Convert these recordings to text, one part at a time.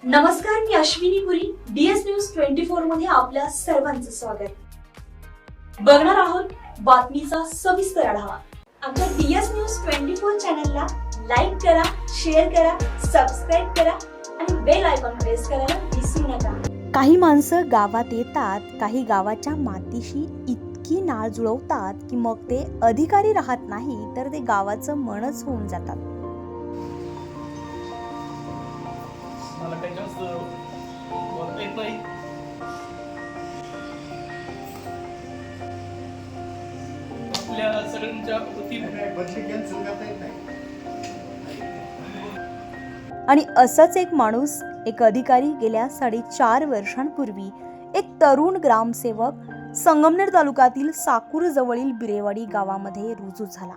नमस्कार, मी अश्विनी पुरी. DS news 24 मध्ये आपल्या सर्वांचं स्वागत. बघणार आहोत बातमीचा सविस्तर आढावा. आमच्या DS न्यूज 24 चॅनलला लाईक करा, शेअर करा, सबस्क्राईब करा आणि बेल आयकॉन प्रेस करायला विसरू नका. काही माणसं गावात येतात, काही गावाच्या मातीशी इतकी नाळ जुळवतात की मग ते अधिकारी राहत नाही तर ते गावाचं मनच होऊन जातात. मला काही जास्त बोलता येत नाही. आपल्या सगळ्यांच्या वतीने आणि असंच एक माणूस, एक अधिकारी गेल्या 4.5 वर्षांपूर्वी एक तरुण ग्रामसेवक संगमनेर तालुक्यातील साकूर जवळील बिरेवाडी गावामध्ये रुजू झाला.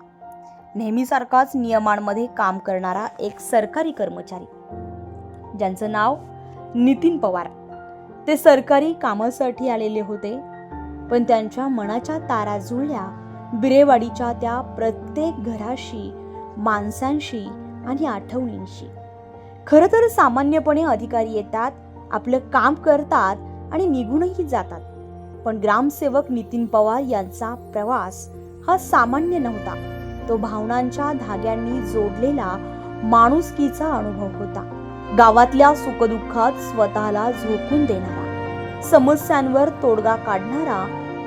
नेहमीसारखाच नियमांमध्ये काम करणारा एक सरकारी कर्मचारी, ज्यांचं नाव नितीन पवार. ते सरकारी कामासाठी आलेले होते, पण त्यांच्या मनाच्या तारा जुळल्या बिरेवाडीच्या त्या प्रत्येक घराशी, माणसांशी आणि आठवणींशी. खरं तर सामान्यपणे अधिकारी येतात, आपलं काम करतात आणि निघूनही जातात. पण ग्रामसेवक नितीन पवार यांचा प्रवास हा सामान्य नव्हता. तो भावनांच्या धाग्यांनी जोडलेला माणुसकीचा अनुभव होता. गावातल्या सुखदुःखात स्वतःला झोकून देणारा, समस्यांवर तोडगा काढणारा,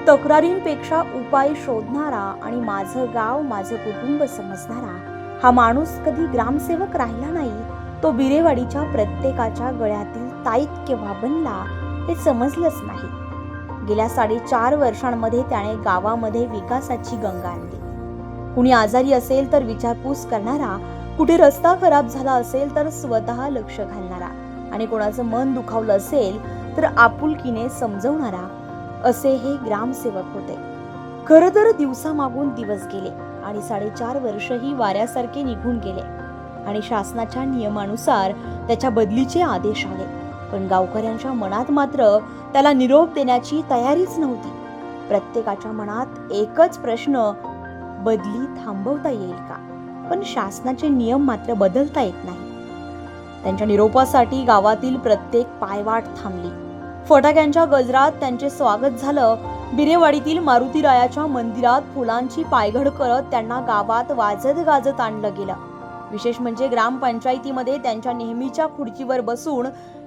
तक्रारींपेक्षा उपाय शोधणारा आणि माझं गाव, माझं कुटुंब समजणारा हा माणूस कधी ग्रामसेवक राहिला नाही. तो बिरेवाडीच्या प्रत्येकाच्या गळ्यातील ताईत केव्हा बनला हे समजलंच नाही. गेल्या 4.5 वर्षांमध्ये त्याने गावामध्ये विकासाची गंगा आणली. कुणी आजारी असेल तर विचारपूस करणारा, कुठे रस्ता खराब झाला असेल तर स्वतः लक्ष घालणारा आणि कोणाचं मन दुखावलं असेल तर आपुलकीने समजवणारा, असे हे ग्रामसेवक होते. खरं तर दिवसामागून दिवस गेले आणि 4.5 वर्षही वाऱ्यासारखे निघून गेले आणि शासनाच्या नियमानुसार त्याच्या बदलीचे आदेश आले. पण गावकऱ्यांच्या मनात मात्र त्याला निरोप देण्याची तयारीच नव्हती. प्रत्येकाच्या मनात एकच प्रश्न, बदली थांबवता येईल का? पण शासनाचे नियम मात्र बदलता येत नाही. त्यांच्या निरोपासाठी गावातील प्रत्येक पायवाट थांबली. फटाक्यांच्या गजरात त्यांचे स्वागत झालं. बिरेवाडीतील मारुतीरायाच्या मंदिरात फुलांची पायघड करत त्यांना गावात वाजत गाजत आणलं गेलं. विशेष म्हणजे ग्रामपंचायतीमध्ये त्यांच्या नेहमीच्या खुर्चीवर बसून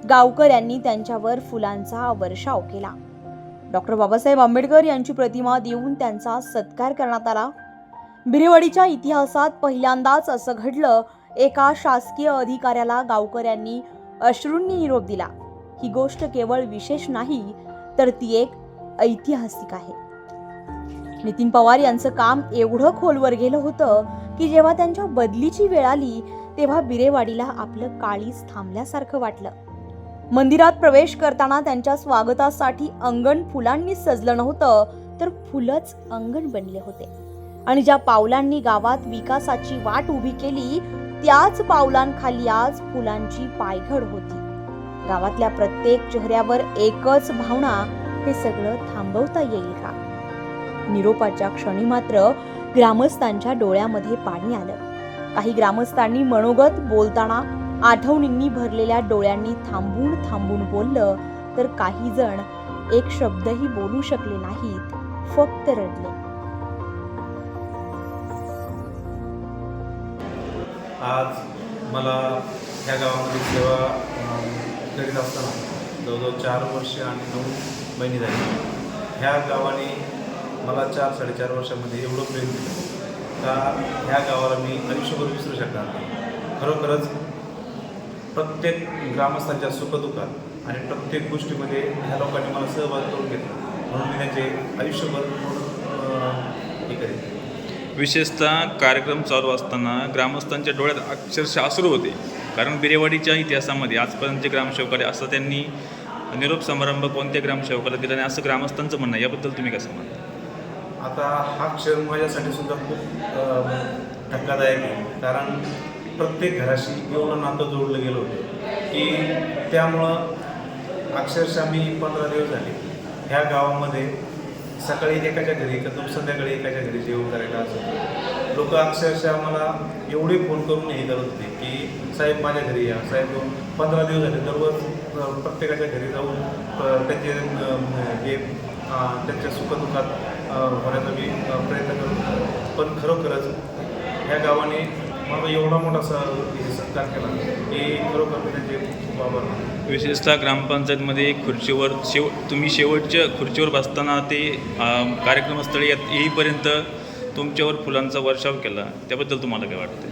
गावकऱ्यांनी त्यांच्यावर फुलांचा वर्षाव केला. डॉक्टर बाबासाहेब आंबेडकर यांची प्रतिमा देऊन त्यांचा सत्कार करण्यात आला. बिरेवाडीच्या इतिहासात पहिल्यांदाच असं घडलं, एका शासकीय अधिकाऱ्याला गावकऱ्यांनी अश्रूंनी निरोप दिला. ही गोष्ट केवळ विशेष नाही तर ती एक ऐतिहासिक आहे. नितीन पवार यांचं काम एवढं खोलवर गेलं होतं की जेव्हा त्यांच्या बदलीची वेळ आली तेव्हा बिरेवाडीला आपलं काळीज थांबल्यासारखं वाटलं. मंदिरात प्रवेश करताना त्यांच्या स्वागतासाठी अंगण फुलांनी सजलं नव्हतं तर फुलंच अंगण बनले होते. आणि ज्या पावलांनी गावात विकासाची वाट उभी केली त्याच पावलांखाली आज फुलांची पायघड होती. गावातल्या प्रत्येक चेहऱ्यावर एकच भावना, हे सगळं थांबवता येईल का? निरोपाच्या क्षणी मात्र ग्रामस्थांच्या डोळ्यामध्ये पाणी आलं. काही ग्रामस्थांनी मनोगत बोलताना आठवणींनी भरलेल्या डोळ्यांनी थांबून थांबून बोललं, तर काही जण एक शब्दही बोलू शकले नाहीत, फक्त रडले. आज मला ह्या गावामध्ये सेवा करीत असताना जवळजवळ 4 वर्ष आणि 9 महिने झाली. ह्या गावाने मला 4-4.5 वर्षामध्ये एवढं प्रेम दिलं का ह्या गावाला मी आयुष्यभर विसरू शकणार नाही. खरोखरच प्रत्येक ग्रामस्थांच्या सुखदुःखात आणि प्रत्येक गोष्टीमध्ये ह्या लोकांनी मला सहभाग करून घेतला, म्हणून मी त्यांचे आयुष्यभर हे करेन. विशेषतः कार्यक्रम चालू असताना ग्रामस्थांच्या डोळ्यात अक्षरशः अश्रू होते. कारण बिरेवाडीच्या इतिहासामध्ये आजपर्यंत जे ग्रामसेवक आले असं त्यांनी निरोप समारंभ कोणत्या ग्रामसेवकाला दिला नाही, असं ग्रामस्थांचं म्हणणं आहे. याबद्दल तुम्ही कसं म्हणता? आता हा क्षण माझ्यासाठी सुद्धा खूप धक्कादायक आहे. कारण प्रत्येक घराशी एवढं नातं जोडलं गेलं होतं की त्यामुळं अक्षरशः मी 15 दिवस झाले ह्या गावामध्ये सकाळी एकाच्या घरी तर संध्याकाळी एकाच्या घरी जेवण करायला असं लोक अक्षरशः मला एवढे फोन करून हे करत होते की साहेब माझ्या घरी या, साहेब 15 दिवस झाले दररोज प्रत्येकाच्या घरी जाऊन त्यांचे हे त्यांच्या सुखदुःखात होण्याचा मी प्रयत्न करतो. पण खरोखरच ह्या गावाने मला एवढा मोठा सत्कार केला की खरोखर मी त्यांचे खूप आभार मानतो. विशेषतः ग्रामपंचायतमध्ये खुर्चीवर तुम्ही शेवटच्या खुर्चीवर बसताना ते कार्यक्रमस्थळी येईपर्यंत तुमच्यावर फुलांचा वर्षाव केला, त्याबद्दल तुम्हाला काय वाटतं?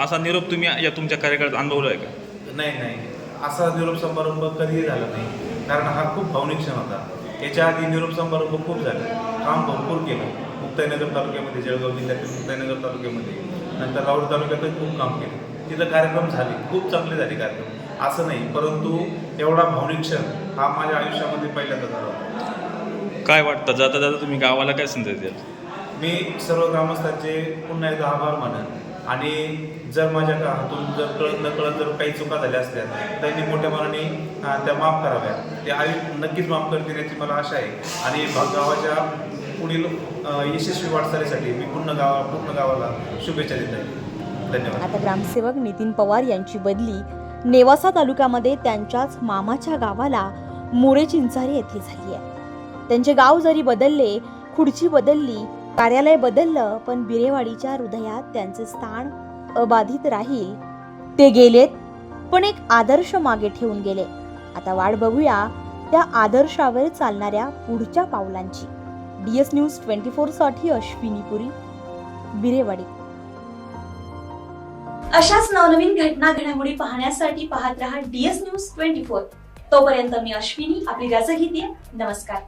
असा निरोप तुम्ही या तुमच्या कार्यकाळात अनुभवला आहे का? नाही, असा निरोप समारंभ कधीही झाला नाही, कारण हा खूप भावनिक क्षण होता. याच्या आधी निरोप समारंभ खूप झाले, काम भरपूर केलं. मुक्ताईनगर तालुक्यामध्ये, जळगाव जिल्ह्यातील मुक्ताईनगर तालुक्यामध्ये, नंतर राऊर तालुक्यातही खूप काम केलं. तिथं कार्यक्रम झाले, खूप चांगले झाले कार्यक्रम, असं नाही. परंतु एवढा भावनिक क्षण हा माझ्या आयुष्यामध्ये पहिल्यांदा झाला होता. काय वाटतं, जाता जाता तुम्ही गावाला काय संदेश द्याल? मी सर्व ग्रामस्थांचे पुन्हा एकदा आभार मानेन आणि जर माझ्या हातून जर कळत नकळत जर काही चुका झाल्या असत्या तर त्यांनी मोठ्या मनाने त्या माफ कराव्या. ते नक्कीच माफ करतील याची मला आशा आहे. आणि गावाच्या पुढील यशस्वी वाटचालीसाठी मी पूर्ण गावाला शुभेच्छा देत आहे. धन्यवाद. आता ग्रामसेवक नितीन पवार यांची बदली नेवासा तालुक्यामध्ये त्यांच्याच मामाच्या गावाला मोरे चिंचारे येथे झाली आहे. त्यांचे गाव जरी बदलले, खुर्ची बदलली, कार्यालय बदललं, पण बिरेवाडीच्या हृदयात त्यांचे स्थान अबाधित राहील. ते गेलेत, पण एक आदर्श मागे ठेवून गेले. आता वाट बघूया त्या आदर्शावर चालणाऱ्या पुढच्या पावलांची. DS न्यूज 24 साठी अश्विनी पुरी, बिरेवाडी. अशाच नवनवीन घडामोडी पाहण्यासाठी पाहत रहा DS न्यूज 24. तोपर्यंत मी अश्विनी आपली रजा घेते. नमस्कार.